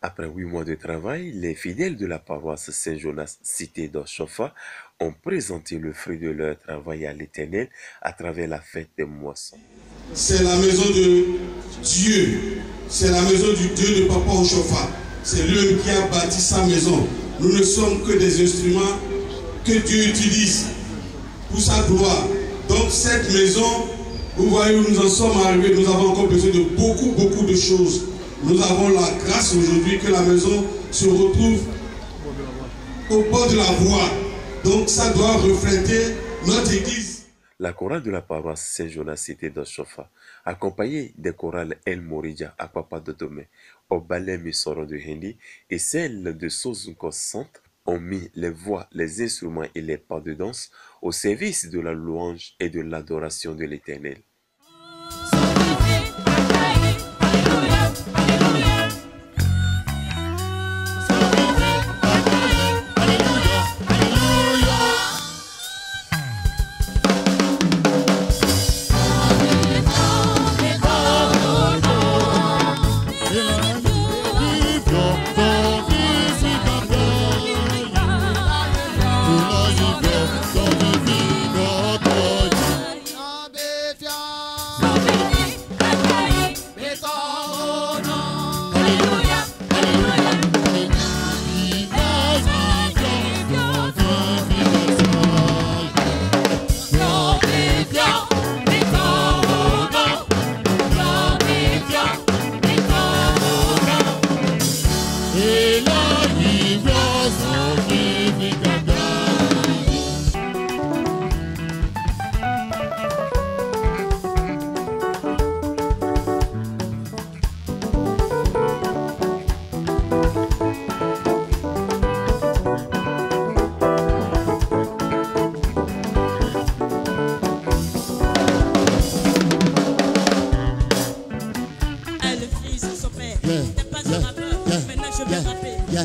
Après 8 mois de travail, les fidèles de la paroisse Saint-Jonas, cité d'Oshofa, ont présenté le fruit de leur travail à l'Éternel à travers la fête des moissons. C'est la maison de Dieu, c'est la maison du Dieu de Papa Oshofa. C'est lui qui a bâti sa maison. Nous ne sommes que des instruments que Dieu utilise pour sa gloire. Donc cette maison, vous voyez où nous en sommes arrivés, nous avons encore besoin de beaucoup de choses. Nous avons la grâce aujourd'hui que la maison se retrouve au bord de la voie. Donc ça doit refléter notre église. La chorale de la paroisse Saint-Jonas cité d'Oshofa, accompagnée des chorales El Morija à Papa de Domé, au ballet Misoro de Hindi et celle de Sozunko Centre, ont mis les voix, les instruments et les pas de danse au service de la louange et de l'adoration de l'Éternel.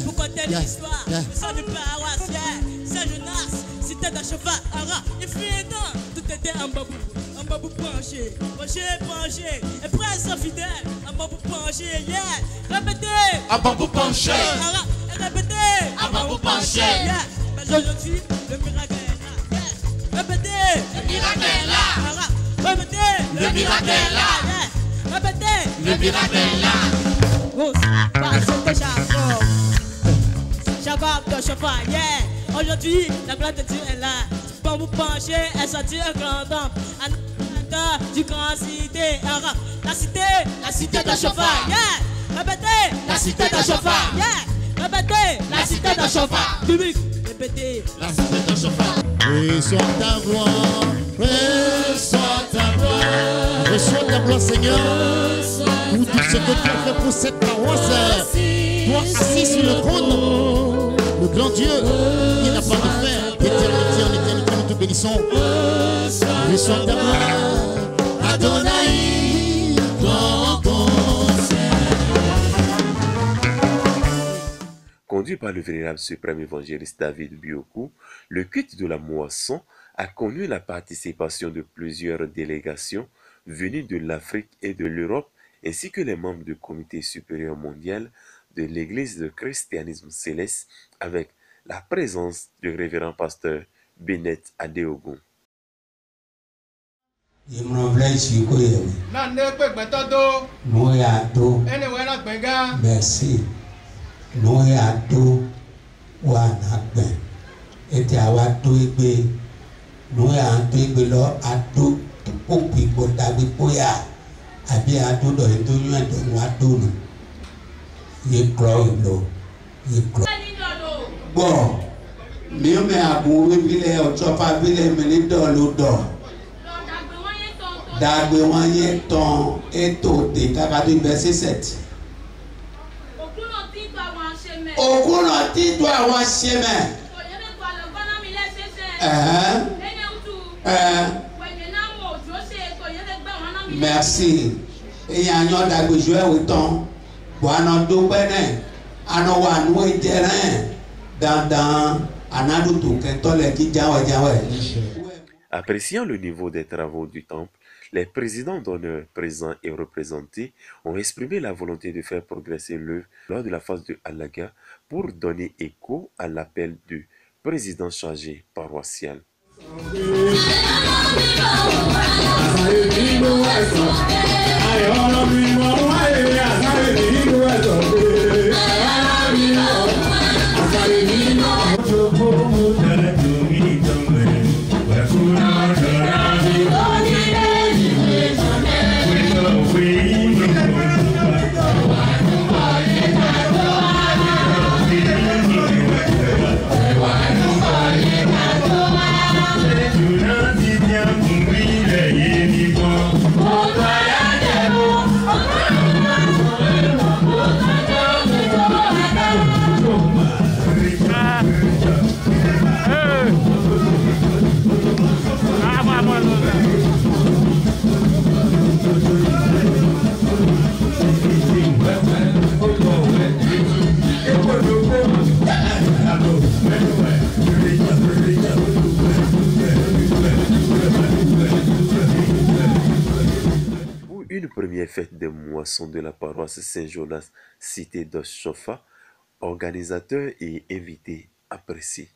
Pour conter l'histoire, le sang du paroisse, Saint-Jonas, cité d'Oshofa, il fut un temps, tout était en babou penché, et presque fidèle, en babou penché, répétez, en babou penché, répétez, en babou penché, mais aujourd'hui, le miracle est là, répétez, le miracle est là, répétez, le miracle est là, répétez, le miracle est là. Parce que Jacob d'Oshofa, aujourd'hui, la gloire de Dieu est là. Pour vous pencher, est sorti un grand homme, un du grand cité, la cité d'Oshofa, répétez, la cité d'Oshofa, répétez, la cité d'Oshofa, public, répétez, la cité d'Oshofa. Reçois ta gloire, reçois ta gloire, reçois ta gloire, Seigneur, pour tout ce que tu as fait pour cette paroisse. Toi assis sur le trône, le grand Dieu, qui n'a pas de fin, d'éternité en éternité, nous te bénissons. Reçois ta gloire, Adonai, grand conseil. Conduit par le vénérable suprême évangéliste David Bioku, le culte de la moisson a connu la participation de plusieurs délégations venues de l'Afrique et de l'Europe, ainsi que les membres du comité supérieur mondial de l'église de christianisme céleste, avec la présence du révérend pasteur Bennett Adeogun. Merci. Nous y a tout ou à n'appen. Et tu as tout ébé. Nous y a tout ébé là à tout pour pipo tabi poya. A bien à tout dans le tout y a tout ou à tout. Y croit l'eau. Y croit. Bon. Mieux mais à bout vile au chopa vile meni dans l'eau d'or. D'agbemoyen ton et tout des caractères verset 7. Aucun anti doit avoir chemin. Merci. Et il y a un autre qui joue autant. Pour un autre bénin. Un autre terrain. Dans un autre qui est qui Appréciant le niveau des travaux du temple, les présidents d'honneur présents et représentés ont exprimé la volonté de faire progresser l'œuvre lors de la phase de Alaga pour donner écho à l'appel du président chargé paroissial. Une première fête des moissons de la paroisse Saint-Jonas, cité d'Oshofa, organisateurs et invités apprécient.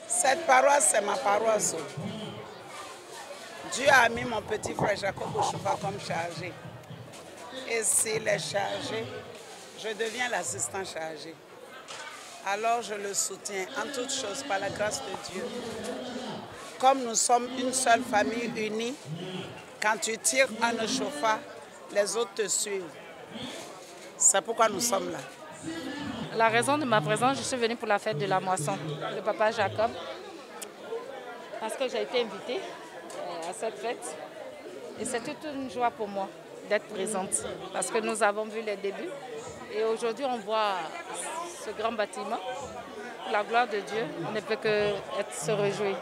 Cette paroisse, c'est ma paroisse. Dieu a mis mon petit frère Jacob Oshofa comme chargé. Et s'il est chargé, je deviens l'assistant chargé. Alors je le soutiens en toutes choses par la grâce de Dieu. Comme nous sommes une seule famille unie, quand tu tires un Oshofa, les autres te suivent. C'est pourquoi nous sommes là. La raison de ma présence, je suis venue pour la fête de la moisson, le papa Jacob, parce que j'ai été invitée à cette fête. Et c'est toute une joie pour moi d'être présente, parce que nous avons vu les débuts. Et aujourd'hui, on voit ce grand bâtiment. Pour la gloire de Dieu, on ne peut que se réjouir.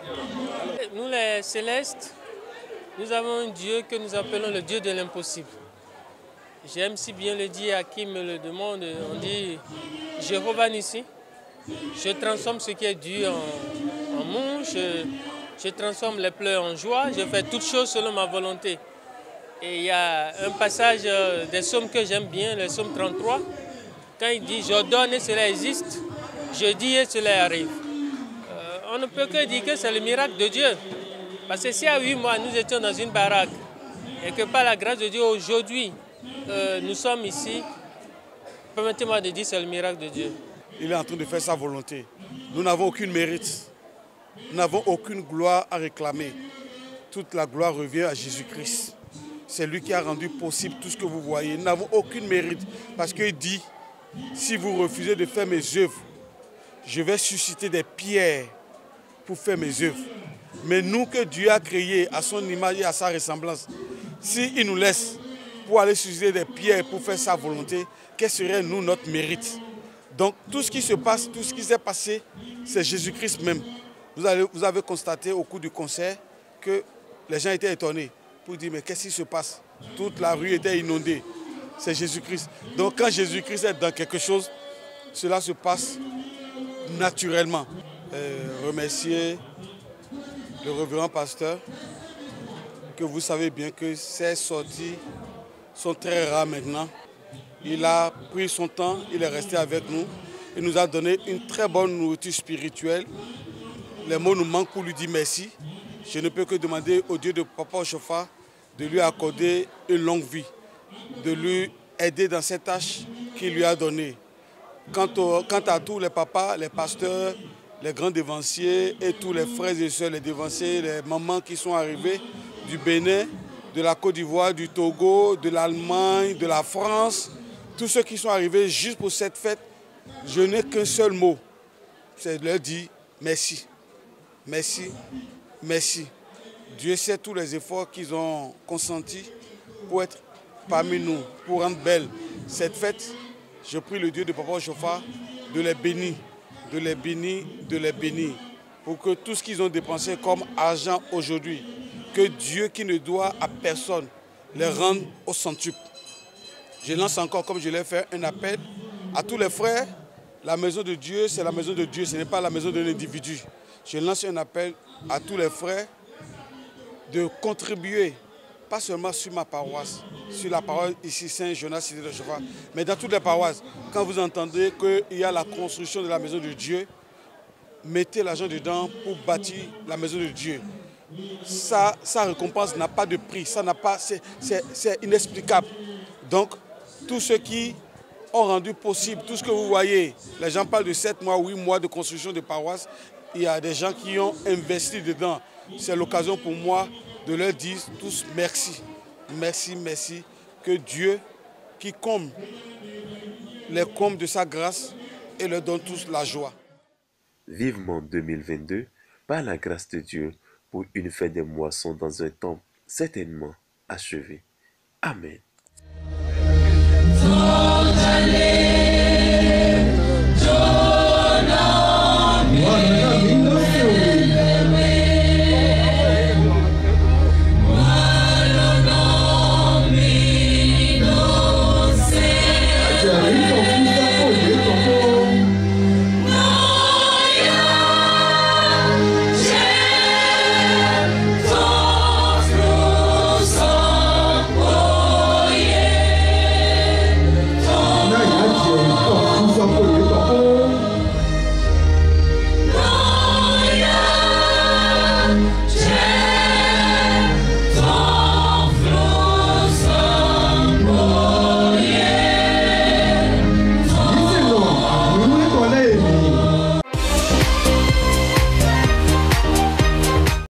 Nous les Célestes, nous avons un Dieu que nous appelons le Dieu de l'impossible. J'aime si bien le dire à qui me le demande. On dit Jéhovah Nissi. Je transforme ce qui est dur en mou. Je transforme les pleurs en joie. Je fais toutes choses selon ma volonté. Et il y a un passage des psaumes que j'aime bien, le psaume 33. Quand il dit « J'ordonne et cela existe, je dis et cela arrive ». On ne peut que dire que c'est le miracle de Dieu. Parce que si à 8 mois, nous étions dans une baraque et que par la grâce de Dieu, aujourd'hui, nous sommes ici, permettez-moi de dire que c'est le miracle de Dieu. Il est en train de faire sa volonté. Nous n'avons aucun mérite. Nous n'avons aucune gloire à réclamer. Toute la gloire revient à Jésus-Christ. C'est lui qui a rendu possible tout ce que vous voyez. Nous n'avons aucun mérite. Parce qu'il dit, si vous refusez de faire mes œuvres, je vais susciter des pierres pour faire mes œuvres. Mais nous que Dieu a créés à son image et à sa ressemblance, s'il nous laisse pour aller susciter des pierres pour faire sa volonté, quel serait nous notre mérite? Donc tout ce qui se passe, tout ce qui s'est passé, c'est Jésus-Christ même. Vous avez constaté au cours du concert que les gens étaient étonnés pour dire mais qu'est-ce qui se passe? Toute la rue était inondée. C'est Jésus-Christ. Donc quand Jésus-Christ est dans quelque chose, cela se passe naturellement. Remercier le révérend pasteur, que vous savez bien que ces sorties sont très rares maintenant. Il a pris son temps, il est resté avec nous. Il nous a donné une très bonne nourriture spirituelle. Les mots nous manquent pour lui dire merci. Je ne peux que demander au Dieu de Papa Oshofa de lui accorder une longue vie, de lui aider dans cette tâche qu'il lui a donnée. Quant à tous les papas, les pasteurs, les grands dévanciers et tous les frères et sœurs, les dévanciers, les mamans qui sont arrivés du Bénin, de la Côte d'Ivoire, du Togo, de l'Allemagne, de la France, tous ceux qui sont arrivés juste pour cette fête, je n'ai qu'un seul mot, c'est de leur dire merci, merci, merci. Dieu sait tous les efforts qu'ils ont consentis pour être parmi nous, pour rendre belle cette fête. Je prie le Dieu de Papa Oshofa de les bénir, de les bénir, de les bénir, pour que tout ce qu'ils ont dépensé comme argent aujourd'hui, que Dieu qui ne doit à personne les rende au centuple. Je lance encore, comme je l'ai fait, un appel à tous les frères. La maison de Dieu, c'est la maison de Dieu, ce n'est pas la maison d'un individu. Je lance un appel à tous les frères de contribuer, pas seulement sur ma paroisse, sur la paroisse ici Saint-Jonas, Cité de Chauffat, mais dans toutes les paroisses. Quand vous entendez qu'il y a la construction de la maison de Dieu, mettez l'argent dedans pour bâtir la maison de Dieu. Sa récompense n'a pas de prix, c'est inexplicable. Donc, tous ceux qui ont rendu possible tout ce que vous voyez, les gens parlent de 7 mois, 8 mois de construction de paroisse, il y a des gens qui ont investi dedans. C'est l'occasion pour moi de leur dire tous merci. Merci, merci. Que Dieu, qui comble, les comble de sa grâce et leur donne tous la joie. Vivement 2022, par la grâce de Dieu, pour une fête des moissons dans un temps certainement achevé. Amen.